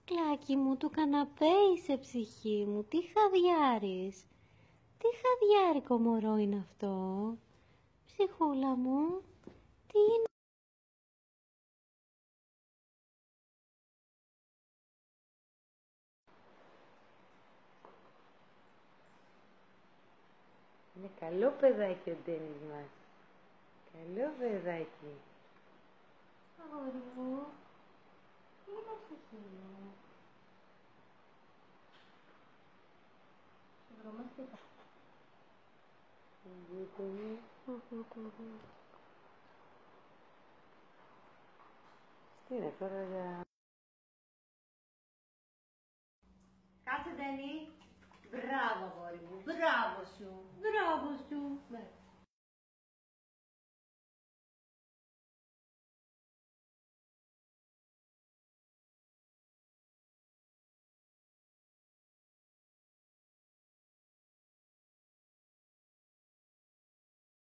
Κλάκι μου, του καναπέ είσαι ψυχή μου, τι χαδιάρης. Τι χαδιάρικο μωρό είναι αυτό. Ψυχούλα μου, τι είναι. Είναι καλό παιδάκι ο Ντένις μας. Καλό παιδάκι. Αγόρι μου, τι είναι ψυχή μου. Τι είναι τώρα για... Κάτσε Ντένι. Μπράβο αγόρι μου, μπράβο σου. Μπράβο σου.